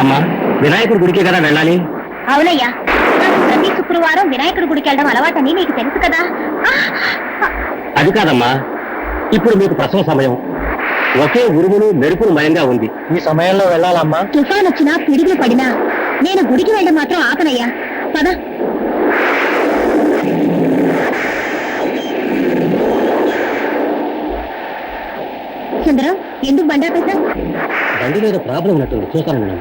అమ్మా, వినాయకుడి గుడికి కదా వెళ్ళాలి? అవునయ్యా, నాకు ప్రతి శుక్రవారం వినాయకుడి గుడికి వెళ్ళడం అలవాటని నీకు తెలుసు కదా. అది కాదమ్మా, ఇప్పుడు మీకు ప్రసవ సమయం. ఒకే ఉరుములు మెరుపులు మయంగా ఉంది. ఈ సమయంలో వెళ్ళాలమ్మా? తుఫాన్ వచ్చినా పిడుగులు పడినా నేను గుడికి వెళ్ళడం మాత్రం ఆపనయ్యా. పద. సుందరం, ఎందుకు బండి ఆపేశా? బండి మీద ప్రాబ్లం ఉన్నట్టుంది, చూస్తాను మేడం.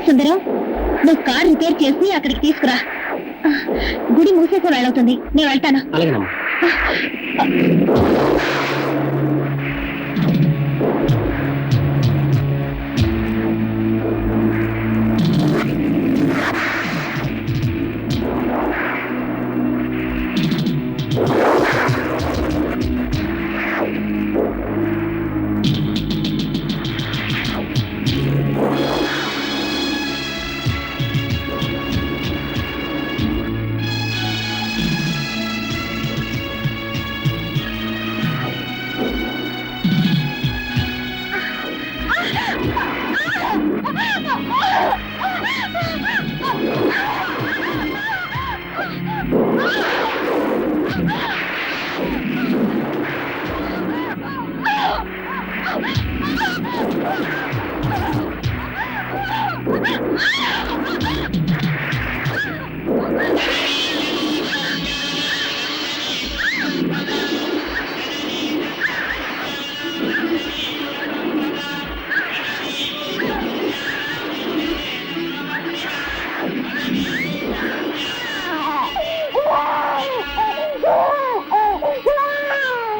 సుందరం, నువ్వు కార్ రిపేర్ చేసి అక్కడికి తీసుకురా. గుడి మూసేసే వేళవుతుంది, నేను వెళ్తాను. అలాగేనమ్మా.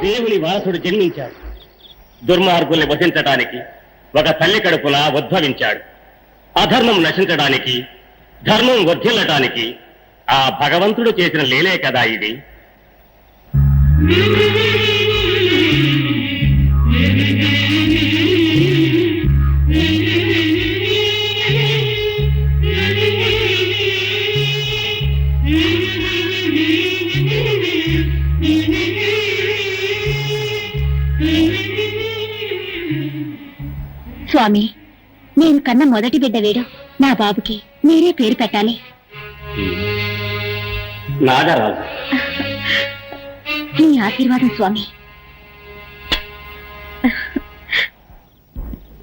దేవుని వారసుడు జన్మించాడు. దుర్మార్గుల్ని వధించడానికి ఒక తల్లి కడుపున ఉద్భవించాడు. అధర్మం నశించడానికి, ధర్మం వర్ధిల్లటానికి ఆ భగవంతుడు చేసిన లీలే కదా ఇది. స్వామి, నేను కన్న మొదటి బిడ్డ వీడు. నా బాబుకి మీరే పేరు పెట్టాలి. నాగరాజు. మీ ఆశీర్వాదం స్వామి.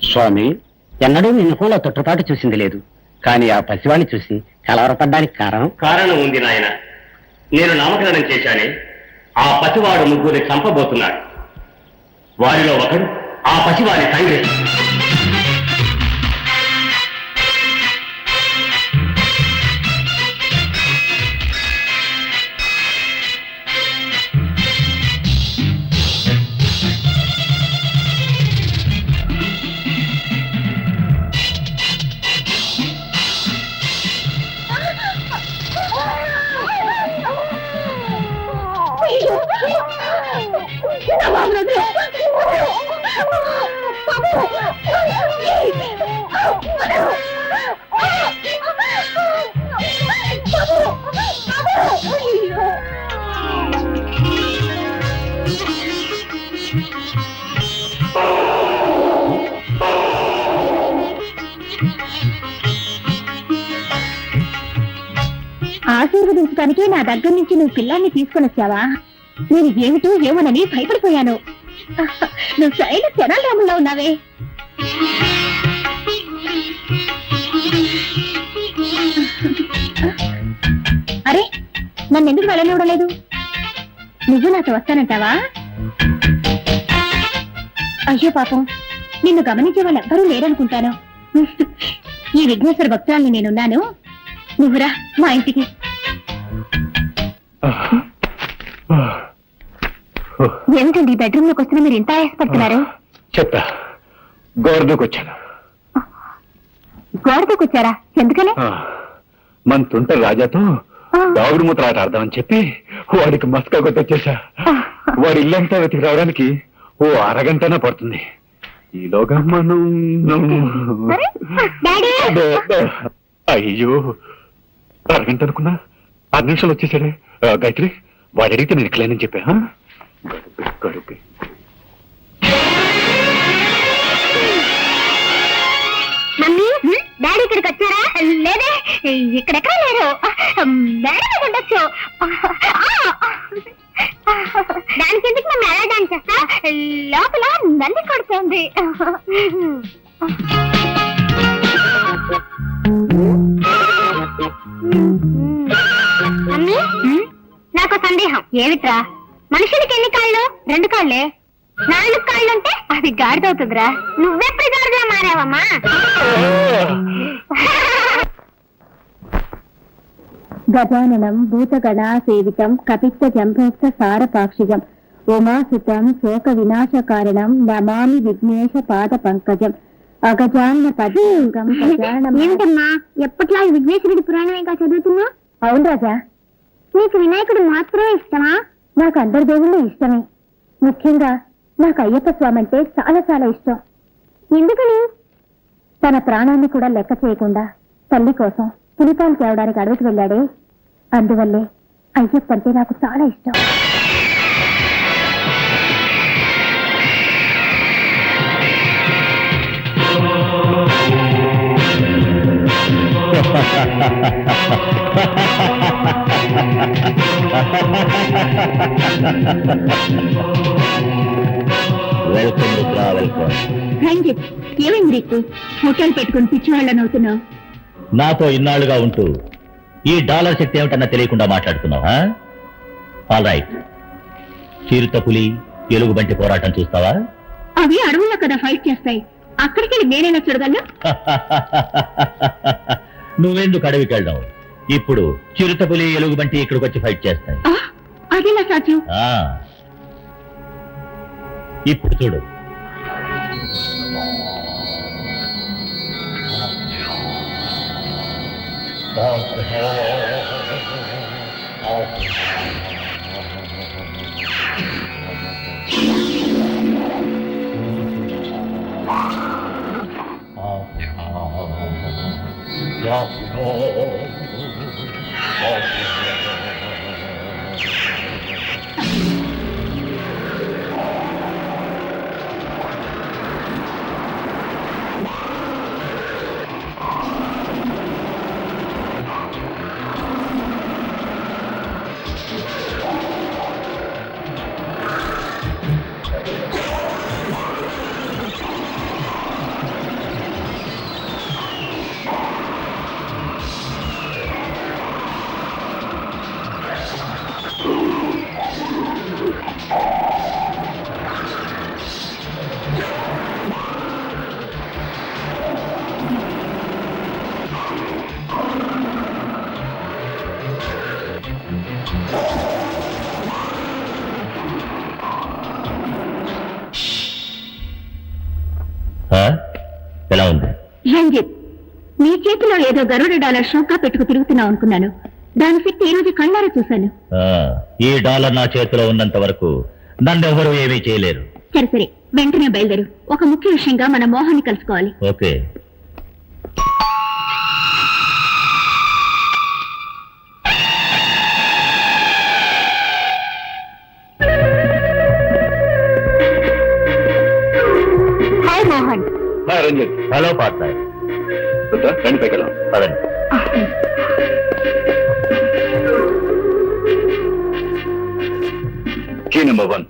స్వామి, ఎన్నడూ మీ ముఖంలో తొట్టుపాటు చూసింది లేదు. కానీ ఆ పసివాణ్ణి చూసి కలవరపడ్డానికి కారణం ఉంది నాయన. నేను నామకరణం చేశానే, ఆ పసివాడు ముగ్గురిని చంపబోతున్నాడు. వారిలో ఒకడు ఆ పసివాడి తండ్రి. ఆశీర్వదించడానికి నా దగ్గర నుంచి నువ్వు పిల్లాన్ని తీసుకుని వచ్చావా? నేను ఏమిటో ఏమోనని భయపడిపోయాను. నువ్వు సరైన తెనాలిరాముల్లో ఉన్నావే. అరే, నన్ను ఎందుకు వెళ్ళనివ్వడం లేదు? నువ్వు నాతో వస్తానంటావా? అయ్యో పాపం, నిన్ను గమనించే వాళ్ళు ఎవ్వరూ లేరనుకుంటాను. ఈ విఘ్నేశ్వర భక్తురాల్ని నేనున్నాను, నువ్వురా మా ఇంటికి. ఏమిటండి బెడ్రూమ్ లోకి వస్తున్నా మీరు ఇంత ఆయాసపడుతున్నారు? చెప్తా. గోరదూకొచ్చాను. గోరదూకొచ్చారా? ఎందుకని? మన తుంట రాజాతో దాగుడు మూత్రాట అర్థమని చెప్పి వాడికి మస్కా కొట్టొచ్చేసా. వాడి ఇల్లంతా వెతికి రావడానికి ఓ అరగంటనే పడుతుంది. ఈలోగా మనం అయ్యో, అరగంట అనుకున్నా 6 నిమిషాలు వచ్చేసాడే. గాయత్రి, వాడు అడిగితే నేను ఇట్లేనని చెప్పా. గడుపి ఇక్కడెక్కడ లేరు. మేడం ఉండొచ్చు. దానికి ఎందుకు మేము ఎలా డాన్స్ చేస్తా? లోపల నంది కొడుతుంది. మమ్మీ, నాకు సందేహం. ఏమిట్రా? మనుషులకి ఎన్ని కాళ్ళు? 2 కాళ్ళే. 4 కాళ్ళుంటే అది గాడిదవుతుందిరా. నువ్వెప్పుడు గాడిదలా మారావమ్మా? గజాననం భూతగణా సేవితం కపిత్త జంభోక్త సారపాక్షిజం ఉమాసుతం శోక వినాశకారణం నమామి విఘ్నేశ పాద పంకజం అగజాన్న పదం. ఏమిటమ్మా ఎప్పట్లా విఘ్నేశ్వరుడి పురాణమేగా చదువుతున్నా? అవును రాజా. నీకు వినాయకుడు మాత్రమే ఇష్టమా? నాకు అందరి దేవుళ్ళు ఇష్టమే. ముఖ్యంగా నాకు అయ్యప్ప స్వామి అంటే చాలా చాలా ఇష్టం. ఎందుకని? తన ప్రాణాన్ని కూడా లెక్క చేయకుండా తల్లి కోసం పులిపాలు తేవడానికి అడవికి వెళ్ళాడే, అందువల్లే అయ్యప్ప అంటే నాకు చాలా ఇష్టం. Welcome Rudra, welcome. Thank you. ఏమైంది నీకు? హోటల్ పెట్టుకుని పిచ్చివాళ్ళని అవుతున్నావు. నాతో ఇన్నాళ్లుగా ఉంటూ ఈ డాలర్ శక్తి ఏమిటన్నా తెలియకుండా మాట్లాడుతున్నావా? All right. చిరుత పులి ఎలుగుబంటి పోరాటం చూస్తావా? అవి అడవుల్లో కదా ఫైట్ చేస్తాయి. అక్కడికి నేనైనా చూడగలను. నువ్వెందుకు అడవికి వెళ్ళావు? ఇప్పుడు చిరుత పులి ఎలుగుబంటి ఇక్కడికి వచ్చి ఫైట్ చేస్తాయి. అదేలా సాధ్యం? ఇప్పుడు చూడు. ఎలా ఉంది? రంజిత్, నీ చేతిలో ఏదో గరుడ డాలర్ షోకా పెట్టుకు తిరుగుతున్నావు అనుకున్నాను. దాని శక్తి ఈ రోజు కళ్ళారా చూశాను. ఈ డాలర్ నా చేతిలో ఉన్నంత వరకు నన్నెవరూ ఏమీ చేయలేరు. సరే సరే, వెంటనే బయలుదేరు. ఒక ముఖ్య విషయంగా మన మోహన్ని కలుసుకోవాలి. Okay. Hi Mohan. Hi Ranjith. Hello partner. రండి పైకి వెళ్దాం. పదండి. Key number 1.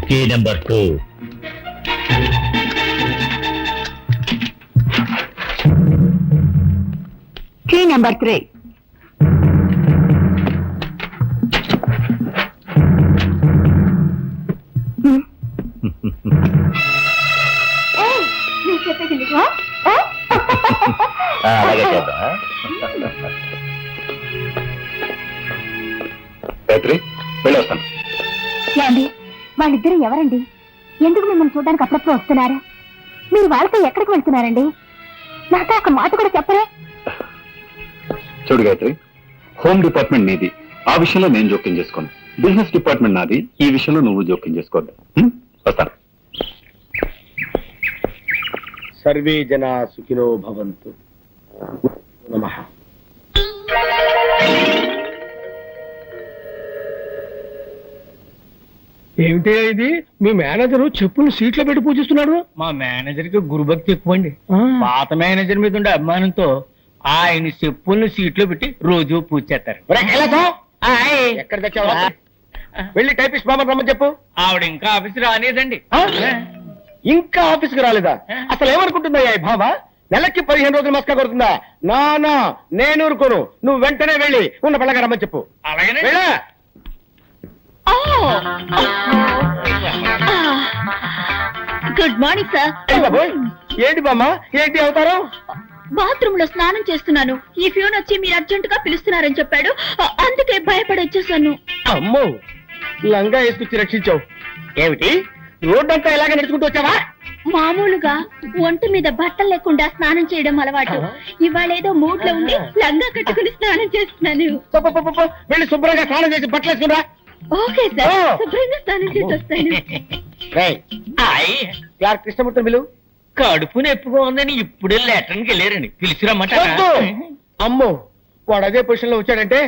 Key number 2. Key number 3. అలాగే చేద్దాం. గాయత్రి, వెళ్ళొస్తాను. ఏమండి, వాళ్ళిద్దరూ ఎవరండి? ఎందుకు మిమ్మల్ని చూడడానికి అప్పుడప్పుడు వస్తున్నారు? మీరు వాళ్ళతో ఎక్కడికి వెళ్తున్నారండి? నాతో ఒక మాట కూడా చెప్పరే. చూడు గాయత్రి, హోమ్ డిపార్ట్మెంట్ నీది, ఆ విషయంలో నేను జోక్యం చేసుకోను. బిజినెస్ డిపార్ట్మెంట్ నాది, ఈ విషయంలో నువ్వు జోక్యం చేసుకోవద్దు. వస్తాను. సర్వే జనా సుఖినో భవంతు. నమః. ఏమిటి ఇది? మీ మేనేజరు చెప్పులు సీట్లో పెట్టి పూజిస్తున్నాడు. మా మేనేజర్ కి గురుభక్తి ఎక్కువ అండి. పాత మేనేజర్ మీద ఉండే అభిమానంతో ఆయన చెప్పుల్ని సీట్లో పెట్టి రోజు పూజ చేస్తారు. ఎక్కడ తెచ్చావా? వెళ్ళి టైపిస్ట్ బాబా రమ్మని చెప్పు. ఆవిడ ఇంకా ఆఫీస్ రాలేదండి. ఇంకా ఆఫీస్కి రాలేదా? అసలు ఏమనుకుంటుందా ఈ బాబా? నెలకి 15 రోజులు మస్కా కొడుతుందా? నా నేను ఊరుకోను. నువ్వు వెంటనే వెళ్ళి ఉన్న పిల్లగా రమ్మని చెప్పు. అలాగనే వెళ్ళా. Good morning sir. బాబోయ్, ఏంటి బామ్మ? ఏంటి అవుతారు? బాత్రూమ్ లో స్నానం చేస్తున్నాను. ఈ ఫ్యూన్ వచ్చి మీరు అర్జెంట్ గా పిలుస్తున్నారని చెప్పాడు. అందుకే భయపడి వచ్చేసాను. అమ్మో, లంగా వేసుకొచ్చి రక్షించావు. ఏమిటి రోడ్డంతా ఇలాగే నడుచుకుంటూ వచ్చావా? మామూలుగా ఒంటి మీద బట్టలు లేకుండా స్నానం చేయడం అలవాటు. ఇవాళ ఏదో మూడ్ లో ఉండి లంగా కట్టుకుని స్నానం చేస్తున్నాను. వెళ్ళి శుభ్రంగా స్నానం చేసి బట్టలు వేసుకురా. ఓకే సార్, శుభ్రంగా స్నానం చేసి వస్తాను. క్లార్క్ కృష్ణమూర్తి బిలు. కడుపు నొప్పిగా ఉందని ఇప్పుడే లెటర్కి వెళ్ళారండి. పిలిచిరమ్మట. అమ్మో, వాడు అదే పొజిషన్ లో వచ్చాడంటే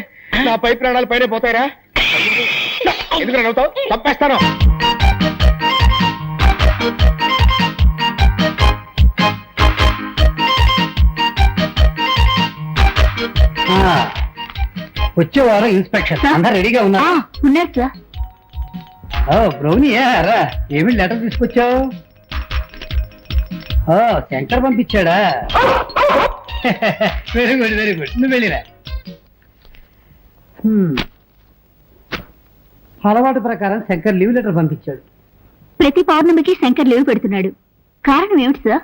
నా పై ప్రాణాలు పైన పోతాయరా? ఎందుకు నవ్వుతావు? తప్పేస్తాను. వచ్చే వారం ఇన్స్పెక్షన్ అందరు రెడీగా ఉన్నా? ఉన్నారు సార్. బ్రౌనియా రా, ఏమి లెటర్ తీసుకొచ్చావు? శంకర్ పంపించాడా? Very good very good. నువ్వు వెళ్ళిరా. అలవాటు ప్రకారం శంకర్ లీవ్ లెటర్ పంపించాడు. ప్రతి పౌర్ణమికి శంకర్ లీవ్ పెడుతున్నాడు. కారణం ఏమిటి సార్?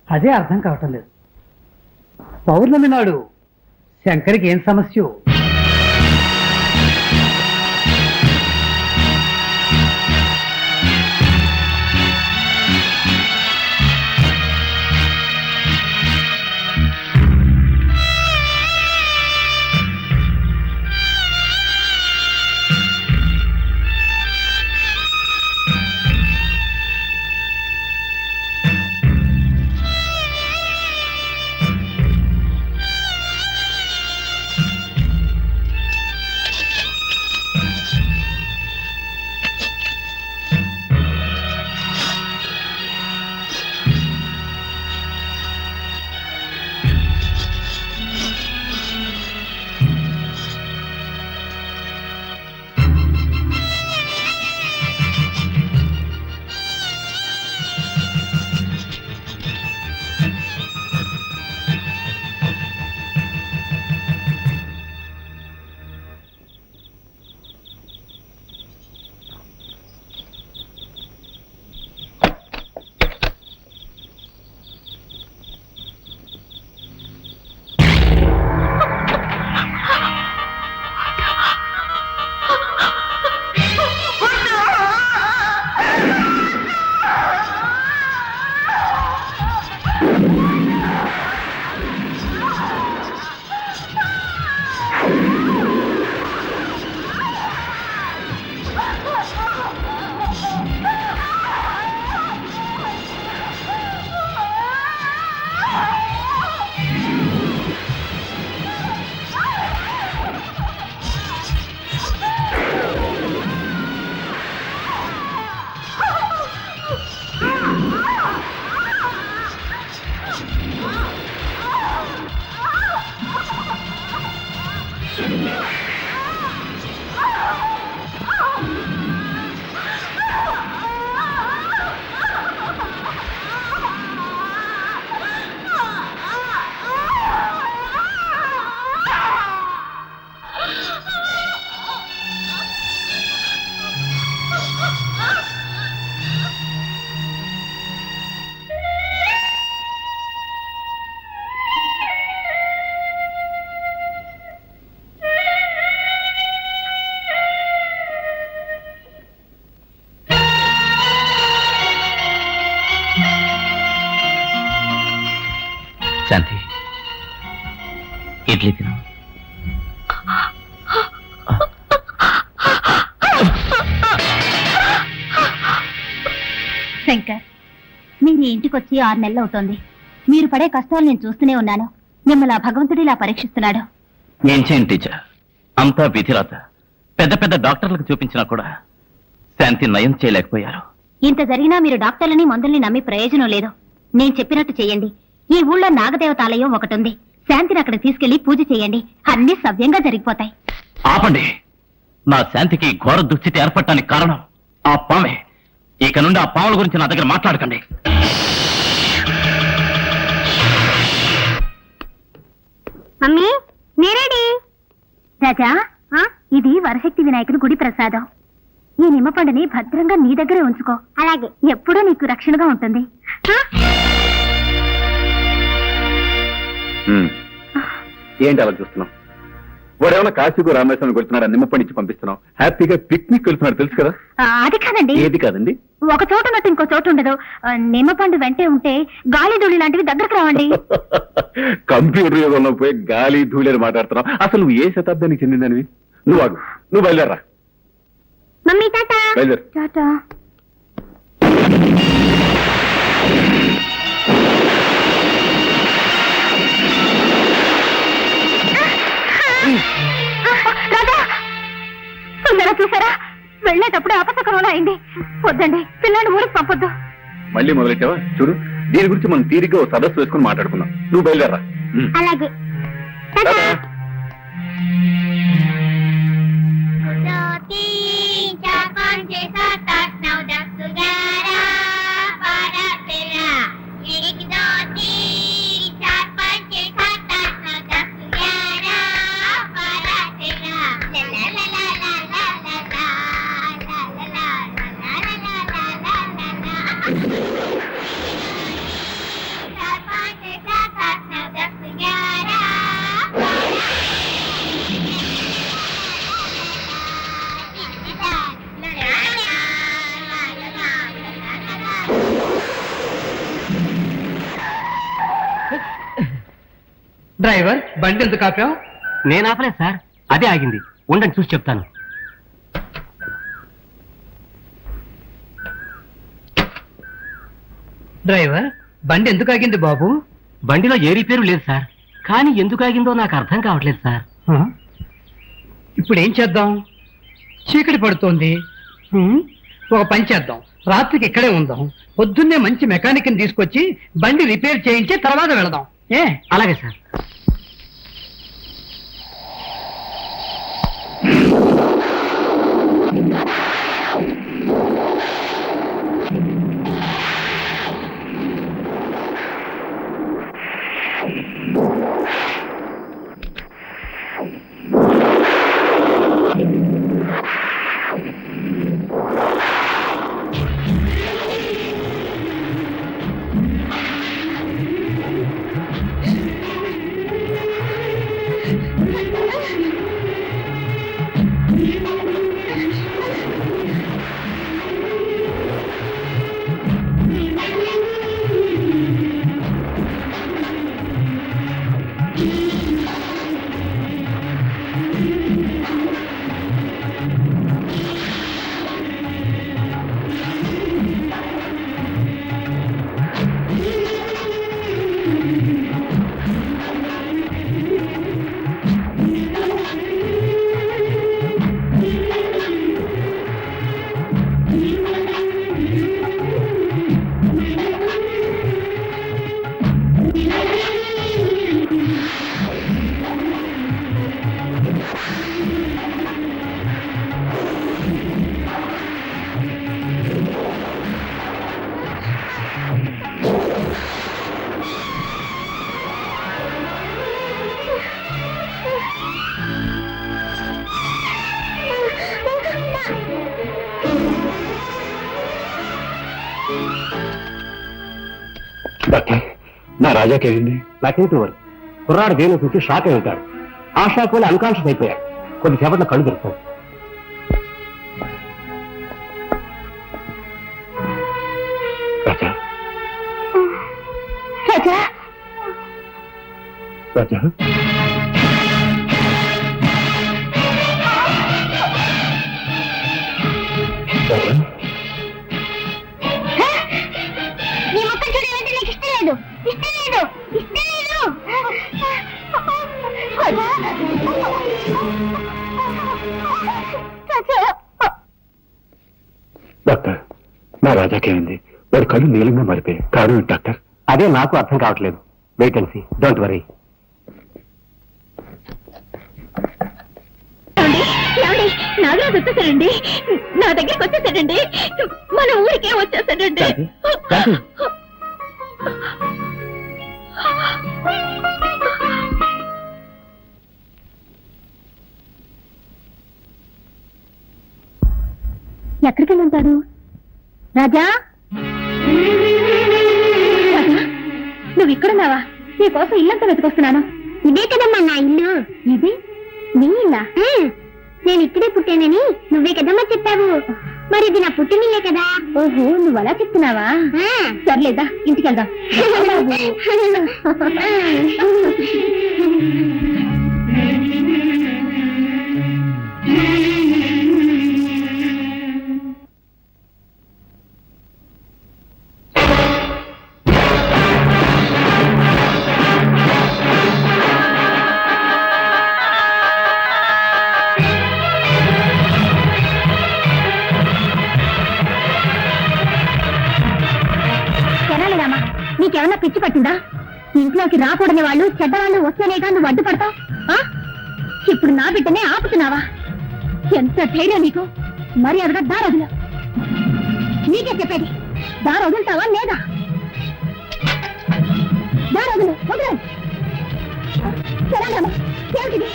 అదే అర్థం కావటం లేదు. పౌర్ణమి నాడు శంకర్కి ఏం సమస్య? శాంతి, ఇడ్లీ తిను. శంకర్, మీరు ఇంటికి వచ్చి 6 నెలలు అవుతోంది. మీరు పడే కష్టాలు నేను చూస్తూనే ఉన్నాను. మిమ్మల్ని ఆ భగవంతుడు ఇలా పరీక్షిస్తున్నాడు. ఏం చేయండి టీచర్, అంతా విధిరాత. పెద్ద పెద్ద డాక్టర్లకు చూపించినా కూడా శాంతి నయం చేయలేకపోయారు. ఇంత జరిగినా మీరు డాక్టర్లని మందుల్ని నమ్మి ప్రయోజనం లేదు. నేను చెప్పినట్టు చెయ్యండి. ఈ ఊళ్ళో నాగదేవతాలయం ఒకటుంది. శాంతిని అక్కడ తీసుకెళ్లి పూజ చేయండి. అన్ని సవ్యంగా జరిగిపోతాయి. ఆపండి. నా శాంతికి ఘోర దుస్థితి ఏర్పడటానికి కారణం ఆ పామే. ఇక నుండి ఆ పాముల గురించి నా దగ్గర మాట్లాడకండి. మమ్మీ నేరేడి రాజా, ఇది వరశక్తి వినాయకుని గుడి ప్రసాదం. ఈ నిమ్మపండుని భద్రంగా నీ దగ్గరే ఉంచుకో. అలాగే ఎప్పుడూ నీకు రక్షణగా ఉంటుంది. ఏంటి అలా చూస్తున్నావు? వాడేమన్నా కాశీకు రామేశ్వరం కొడుతున్నాడు, నిమ్మపండిచ్చి పంపిస్తున్నావు. హ్యాపీగా పిక్నిక్ వెళ్తున్నాడు, తెలుసు కదా. అది కాదండి. ఏది కాదండి? ఒక చోట ఉన్నట్టు ఇంకో చోటు ఉండదు. నిమ్మపండు వెంటే ఉంటే గాలి ధూళి లాంటివి దగ్గరకు రావండి. కంప్యూటర్ యుగంలో పోయి గాలి ధూళి మాట్లాడుతున్నావు. అసలు నువ్వు ఏ శతాబ్దానికి చెందిందనివి? నువ్వు ఆగు, నువ్వు బయలుదేరా. Mummy tata. బయలుదేరు. టాటా. రాజా, తొందరగా చూసారా? వెళ్ళేటప్పుడు అపశకరంలో అయింది. వద్దండి, పిల్లాన్ని ఊరికి పంపొద్దు. మళ్ళీ మొదలెట్టావా? చూడు, దీని గురించి మనం తీరిగ్గా ఓ సదస్సు వేసుకుని మాట్లాడుకుందాం. నువ్వు బయలుదేరా. అలాగే. డ్రైవర్, బండి ఎందుకు ఆపావు? నేను ఆపలేదు సార్, అదే ఆగింది. ఉండండి చూసి చెప్తాను. డ్రైవర్, బండి ఎందుకు ఆగింది బాబు? బండిలో ఏ రిపేరు లేదు సార్, కానీ ఎందుకు ఆగిందో నాకు అర్థం కావట్లేదు సార్. ఇప్పుడు ఏం చేద్దాం? చీకటి పడుతోంది. ఒక పని చేద్దాం, రాత్రికి ఇక్కడే ఉందాం. పొద్దున్నే మంచి మెకానిక్ తీసుకొచ్చి బండి రిపేర్ చేయించి తర్వాత వెళదాం. అలాగే సార్. నా రాజాకేంది? నాకేంటి వారు కుర్రాడు దేని చూసి షాక్ అయి ఉంటాడు. ఆ షాక్ వల్ల అన్కాన్షియస్ అయిపోయాడు. కొద్దిసేపట్లో కళ్ళు తెరుస్తాడు. రాజా, రాజా, రాజా, నీ మొక్కలు చూడాలంటే నీకు ఇష్టం లేదు. ఇష్టం లేదు, ఇష్టం లేదు. రాజా, రాజా. డాక్టర్ నా రాజాకేమైంది? వాడి కళ్ళు నీలంగా మారిపోయాయి. కారణం ఏంటి డాక్టర్? అదే నాకు అర్థం కావట్లేదు. Wait and see, don't worry. Nagaraju వచ్చేసాడండి, నా దగ్గరికి వచ్చేసాడండి, మన ఊరికే వచ్చేసాడండి. ఎక్కడికి వెళ్ళి ఉంటాడు? రాజా, రాజా, నువ్వు ఇక్కడున్నావా? నీ కోసం ఇల్లంతా వెతుకొస్తున్నాను. ఇదే కదమ్మా నా ఇల్లు. ఇది నీ ఇల్లా? నేను ఇక్కడే పుట్టానని నువ్వే కదమ్మా చెప్పావు. మరి ఇది నా పుట్టినిల్లే కదా. ఓహో, నువ్వు అలా చెప్తున్నావా? సర్లేదా, ఇంటికి వెళ్దాం. నీకేమన్నా పిచ్చి పట్టిందా? ఇంట్లోకి రాకూడని వాళ్ళు, చెడ్డవాళ్ళు వస్తేనేగా నువ్వు అడ్డుపడతావు. ఇప్పుడు నా బిడ్డనే ఆపుతున్నావా? ఎంత ధైర్యం నీకు! మరి అదగా దారొదులు. నీకే చెప్పేది, దారొదులుతావా లేదా? దారొదులు, వదలు. సరేనమ్మా, ఏమిటిది?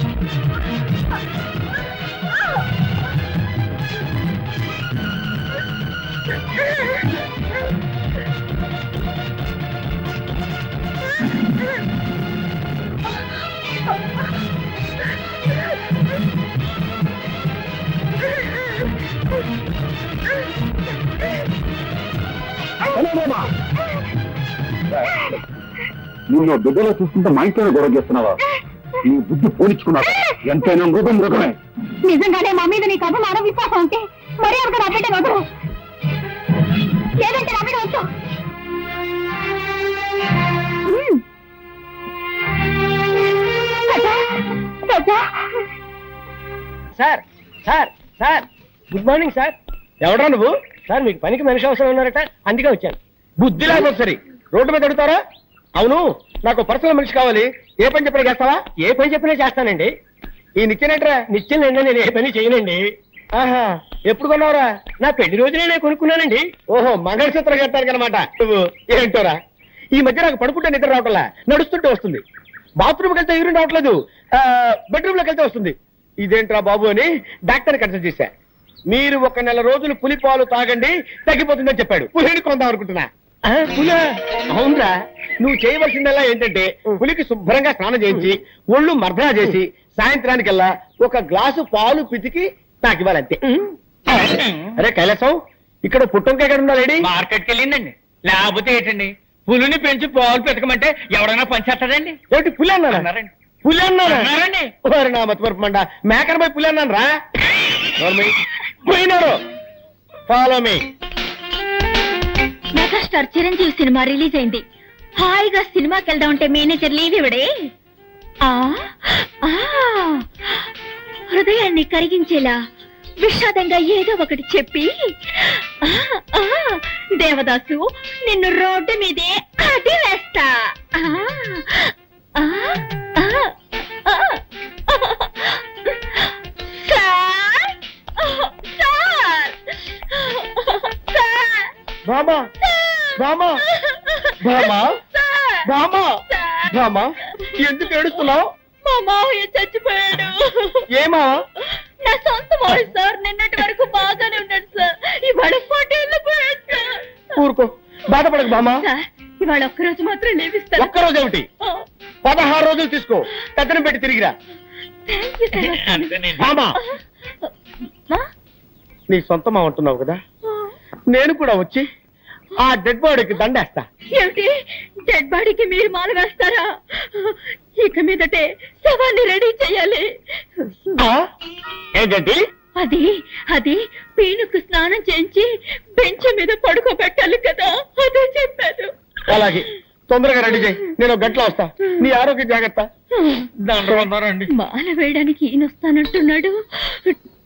నిన్ను బిడ్డలో చూస్తుంటే మా ఇంట్లోనే గొడవ చేస్తున్నావా? నీ బుద్ధి పోనిచ్చుకున్నావు. ఎంతైనా మృగం మృగమే. నిజంగానే మా మీద నీకు అభిమానం, విశ్వాసం ఉంటే మరి ఒక నా బిడ్డ వదరు, లేదంటే నా బిడ్డ వచ్చు. Sir sir sir, good morning sir. ఎవడా నువ్వు? సార్, మీకు పనికి మనిషి అవసరం ఉన్నారట, అందుకే వచ్చాను. బుద్ధి లేకపోతే సరే రోడ్డు మీద అడుగుతారా? అవును, నాకు పర్సనల్ మనిషి కావాలి. ఏ పని చెప్పినా చేస్తావా? ఏ పని చెప్పినా చేస్తానండి. ఈ నిత్యనేట్రా? నిత్యనండి, నేను ఏ పని చేయనండి. ఆహా, ఎప్పుడు కొన్నావురా? నా పెళ్లి రోజునే నేను కొనుక్కున్నానండి. ఓహో, మంగళసూత్రం కట్టారు అనమాట నువ్వు. ఏంటోరా, ఈ మధ్య నాకు పడుకుంటే నిద్ర రావట్లా, నడుస్తుంటే వస్తుంది. బాత్రూమ్కి వెళ్తే యూరిన్ రావట్లేదు, బెడ్రూమ్ లోకి వెళ్తే వస్తుంది. ఇదేంట్రా బాబు అని డాక్టర్ని కన్సల్ట్ చేశా. మీరు 1 నెల రోజులు పులి పాలు తాగండి, తగ్గిపోతుందని చెప్పాడు. పులిని కొందాం అనుకుంటున్నా. పులా? అవునరా, నువ్వు చేయవలసిందల్లా ఏంటంటే పులికి శుభ్రంగా స్నానం చేయించి ఒళ్ళు మర్దనా చేసి సాయంత్రానికల్లా 1 గ్లాసు పాలు పితికి నాకు ఇవ్వాలంతే. అరే కైలాసం, ఇక్కడ పుట్టంకాయ ఎక్కడ ఉందా లేడీ? మార్కెట్కి వెళ్ళిందండి. లేకపోతే ఏంటండి, పులిని పెంచి పాలు పెతకమంటే ఎవడైనా పంచేస్తాడండి? ఏంటి పులి అన్నారా? పులి అన్నారండి? నా మతిమరపమండ, మేకన పోయి పులి అన్నాను రా. పోయినారు. Follow me. Megastar Chiranjeevi cinema release అయింది. హాయిగా సినిమాకి వెళ్దాం అంటే మేనేజర్ లీవ్ ఇవ్వడే. హృదయాన్ని కరిగించేలా విషాదంగా ఏదో ఒకటి చెప్పి, దేవదాసు నిన్ను రోడ్డు మీదే అది వేస్తా. బామా బామా బామా బామా బామా, ఎందుకు ఏడుస్తున్నావు? మా మావయ్య చచ్చిపోయాడు. ఏమా? నా సొంత మావయ్య సార్. నిన్నటి వరకు బాగానే ఉన్నాడు సార్, ఇవాళ పోటీల్లో పోయాడు సార్. ఊరుకో, బాధపడకు బామా. సార్, ఇవాళ ఒక్కరోజు మాత్రం లేవిస్తాను. ఒక్కరోజు ఏమిటి? 16 రోజులు తీసుకో, కథనం పెట్టి తిరిగిరా. బామా, నీ సొంతమా అంటున్నావు కదా, నేను కూడా వచ్చి ఆ డెడ్ బాడీకి దండేస్తా. ఏమిటి, డెడ్ బాడీకి మీరు మాల వేస్తారా? ఇక మీదటే శవాన్ని రెడీ చేయాలి. ఏంటంటే అది అది పీనుకు స్నానం చేయించి బెంచ్ మీద పడుకోబెట్టాలి కదా, అదే చెప్పాను. అలాగే, తొందరగా రెడీ చేయి, నేను 1 గంటలో వస్తా. నీ ఆరోగ్య జాగ్రత్త. మాల వేయడానికి ఈయన వస్తానంటున్నాడు.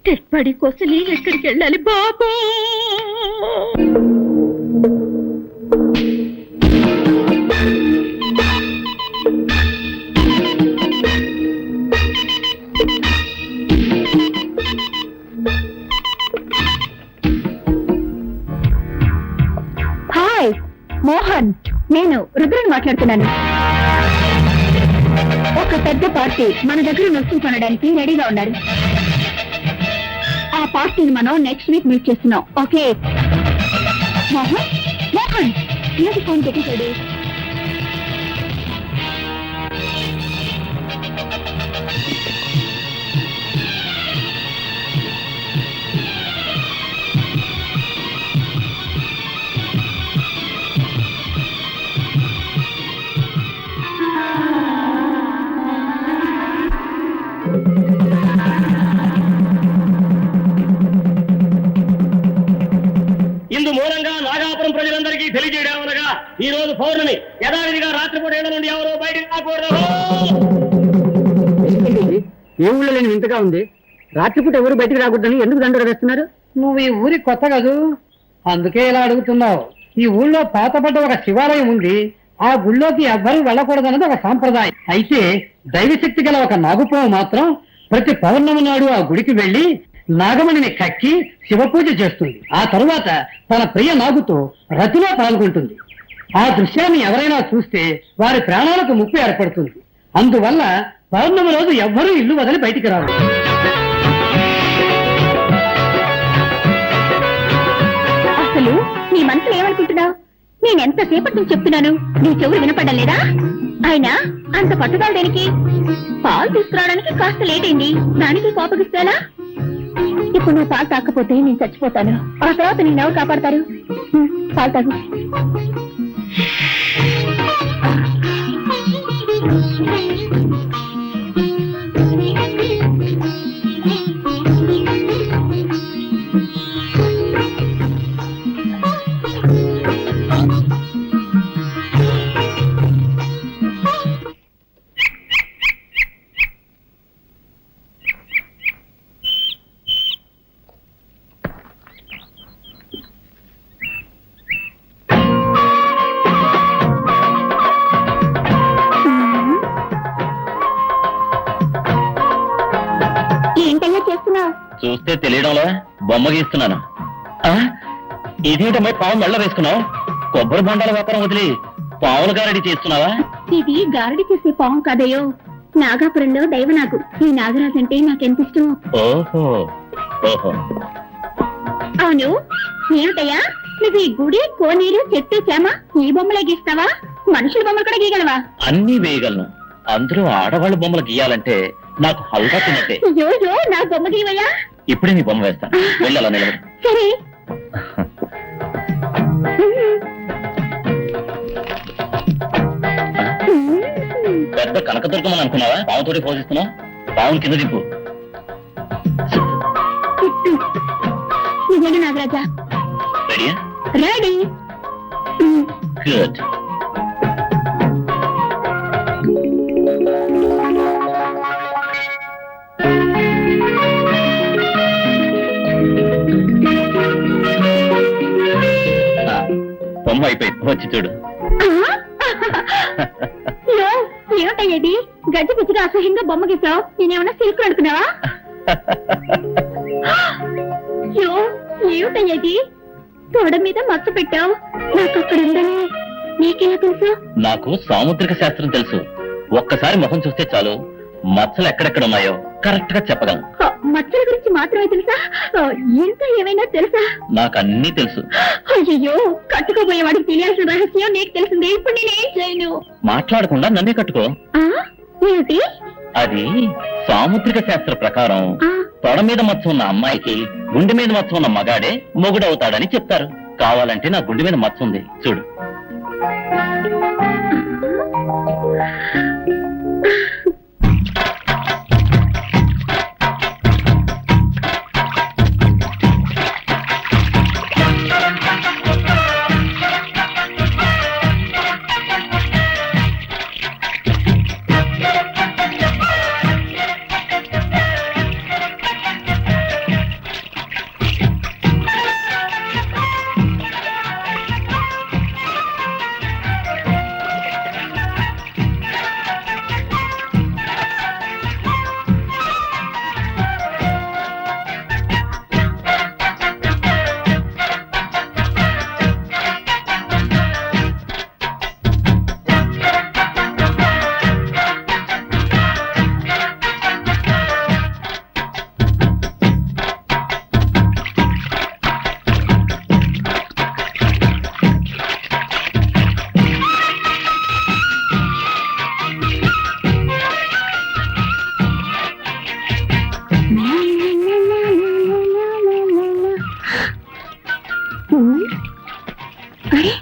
డెడ్ బాడీ కోసం నేను ఎక్కడికి వెళ్ళాలి బాబా? హాయ్ మోహన్, నేను రుద్రని మాట్లాడుతున్నాను. ఒక పెద్ద పార్టీ మన దగ్గర వస్తువు కొనడానికి రెడీగా ఉన్నారు. ఆ పార్టీని మనం నెక్స్ట్ వీక్ మీట్ చేస్తున్నాం. ఓకే మోహన్, మోహన్ ఏది ఫోన్ పెట్టేశాడు? ఇందు మూలంగా నాగాపురం ప్రజలందరికీ తెలియజేయడమనగా ఈ రోజు పౌర్ణమి యథావిధిగా రాత్రిపూట ఏళ్ల నుండి ఎవరు బయటికి రాకూడదు. ఏ ఊళ్ళో లేని వింతగా ఉంది. రాత్రిపూట ఎవరు బయటికి రాకూడదని ఎందుకు దండలు వేస్తున్నారు? నువ్వు ఈ ఊరి కొత్త కదూ, అందుకే ఇలా అడుగుతున్నావు. ఈ ఊళ్ళో పాతపడ్డ ఒక శివాలయం ఉంది. ఆ గుళ్ళోకి ఎవ్వరూ వెళ్ళకూడదన్నది ఒక సాంప్రదాయం. అయితే దైవశక్తి గల ఒక నాగుపాము మాత్రం ప్రతి పౌర్ణమి నాడు ఆ గుడికి వెళ్లి నాగమణిని కక్కి శివపూజ చేస్తుంది. ఆ తరువాత తన ప్రియ నాగుతో రతిలో పాల్గొంటుంది. ఆ దృశ్యాన్ని ఎవరైనా చూస్తే వారి ప్రాణాలకు ముప్పు ఏర్పడుతుంది. అందువల్ల పౌర్ణమి రోజు ఎవ్వరూ ఇల్లు వదిలి బయటికి రారు. అసలు నీ మనసులో ఏమనుకుంటున్నావు? నేనెంతసేపటి నుంచి చెప్తున్నాను, నీ చెవులు వినపడడం లేదా? ఆయన అంత పట్టుదల దేనికి? పాలు తీసుకురావడానికి కాస్త లేట్ అయింది, దానికి కోపగిస్తాలా? ఇప్పుడు నువ్వు పాలు తాకపోతే నేను చచ్చిపోతాను. ఆ తర్వాత నేను ఎవరు కాపాడతారు? పాలు తాగు. ఏంటయ్యా చేస్తున్నావు? చూస్తే తెలియడంలో బొమ్మ గీస్తున్నాను. ఇదేంటమ్మాయి పావు మెళ్ళ వేసుకున్నావు? కొబ్బరి బొండాల వ్యాపారం వదిలి పావులు గారడి చేస్తున్నావా? ఇది గారడి చేసే పాము కాదయ్యో, నాగాపురంలో దైవనాగు. ఈ నాగరాజు అంటే నాకెంత ఇష్టం. ఓహో ఓహో. అవును, ఏమిటయ్యా నువ్వు ఈ గుడి, కోనేరు, చెట్టు, చేమ ఈ బొమ్మలే గీస్తావా? మనుషుల బొమ్మలు కూడా గీయగలవా? అన్నీ వేయగలను. అందులో ఆడవాళ్ళ బొమ్మలు గీయాలంటే నాకు హల్కా తిన్నట్టే. అయ్యో, నా బొమ్మ గీవయ్యా. ఇప్పుడే నీ బొమ్మ వేస్తాను. వెళ్ళి అలా నిలబడి. సరే. పెద్ద కనకదుర్గమని అనుకున్నావా? పావుతోటి పోషిస్తున్నావు. పావును కింద దింపు. నిజంగా నాగరాజా? రెడీయా? రెడీ. గుడ్. బొమ్మ అయిపోయింది, వచ్చి చూడు. ఏమిటయ్యేది గజ్జి పిచ్చిగా అసహ్యంగా బొమ్మ గీసావు? నేనేమన్నా సిల్క్ అనుకున్నావా? ఏమిటయ్యేది తోడ మీద మచ్చ పెట్టావు? నాకు అక్కడ ఉందని నీకెలా తెలుసు? నాకు సాముద్రిక శాస్త్రం తెలుసు. ఒక్కసారి ముఖం చూస్తే చాలు మచ్చలు ఎక్కడెక్కడ ఉన్నాయో కరెక్ట్ గా చెప్పగలను. మచ్చల గురించి మాత్రమే తెలుసా? ఇంకా ఏమైనా తెలుసా? నాకు అన్నీ తెలుసు. అయ్యో, కట్టుకోబోయేవాడికి తెలియాల్సిన రహస్యం నీకు తెలిసిందే. ఇప్పుడు నేనేం చేయను? మాట్లాడకుండా నన్నే కట్టుకో. ఏమిటి అది? సాముద్రిక శాస్త్ర ప్రకారం తొడ మీద మచ్చ ఉన్న అమ్మాయికి గుండె మీద మచ్చ ఉన్న మగాడే మొగుడవుతాడని చెప్తారు. కావాలంటే నా గుండె మీద మచ్చ ఉంది, చూడు. అరే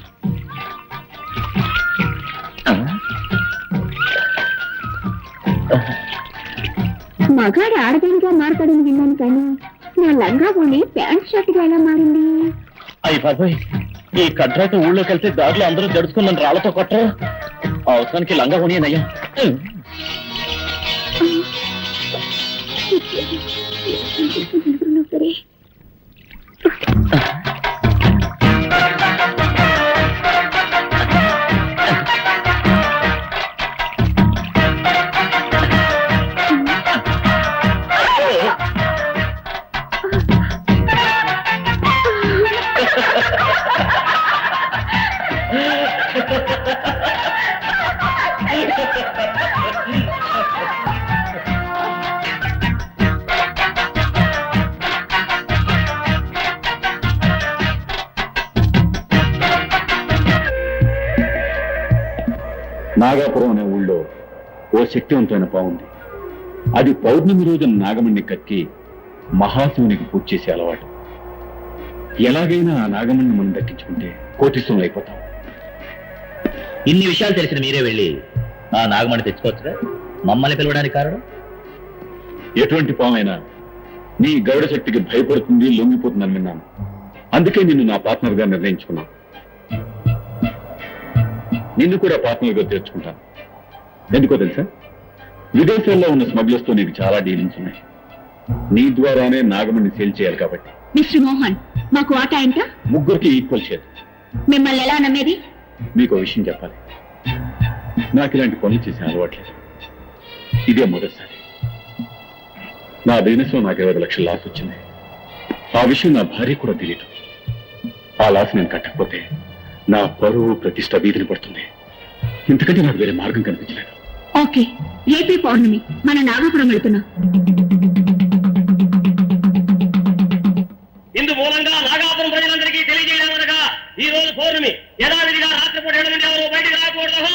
మగాడు ఆడదానిగా మారతాడని విన్నాను కానీ నా లంగా పోని ప్యాంట్ షర్ట్గా ఎలా మారింది? అయ్యి బాబాయ్, ఈ కడ్రాతో ఊళ్ళోకి వెళ్తే దారిలో అందరూ జడుచుకున్నాను రాళ్లతో కొట్టరు. అవసరానికి లంగా కొనియనయ్యా. సరే నాగాపురం అనే ఊళ్ళో ఓ శక్తివంతమైన పావుంది. అది పౌర్ణమి రోజున నాగమణ్ణి కక్కి మహాశివునికి పూజ చేసే అలవాటు. ఎలాగైనా ఆ నాగమణ్ణి మనం దక్కించుకుంటే కోటీశ్వరులు అయిపోతాం. ఇన్ని విషయాలు తెలిసిన మీరే వెళ్ళి ఆ నాగమణి తెచ్చుకోవచ్చుగా. మమ్మల్ని పిలవడానికి కారణం? ఎటువంటి పామైనా నీ గౌడ శక్తికి భయపడుతుంది, లొంగిపోతుందని విన్నాను. అందుకే నిన్ను నా పార్ట్నర్ గా నిర్ణయించుకున్నాను. నిన్ను కూడా పార్ట్నర్ గా తెచ్చుకుంటాను. ఎందుకో తెలుసా, విదేశాల్లో ఉన్న స్మగ్లర్స్ తో నీకు చాలా డీలింగ్స్ ఉన్నాయి. నీ ద్వారానే నాగమణ్ణి సేల్ చేయాలి కాబట్టి. మిస్టర్ మోహన్, మాకు వాటా ఎంత? ముగ్గురికి ఈక్వల్ షేర్. మిమ్మల్ని ఎలా నమ్మేది? మీకు విషయం చెప్పాలి. నాకు ఇలాంటి పనులు చేసే అలవాట్లేదు. ఇదే మొదటిసారి. నా బిజినెస్ లో నాకు 20 లక్షల లాస్ వచ్చింది. ఆ విషయం నా భార్య కూడా తెలియదు. ఆ లాస్ నేను కట్టకపోతే నా పరువు ప్రతిష్ట వీధిని పడుతుంది. ఇంతకంటే నాకు వేరే మార్గం కనిపించలేదు. ఓకే, రేపే పౌర్ణమి, మన నాగపురం వెళ్తున్నాం. ఇందు మూలంగా నాగాపురం ప్రజలందరికీ తెలియజేయడం అనగా ఈ రోజు పౌర్ణమి. యథావిధిగా రాత్రిపూట 7 నుండి ఎవరు బయటికి రాకూడదు.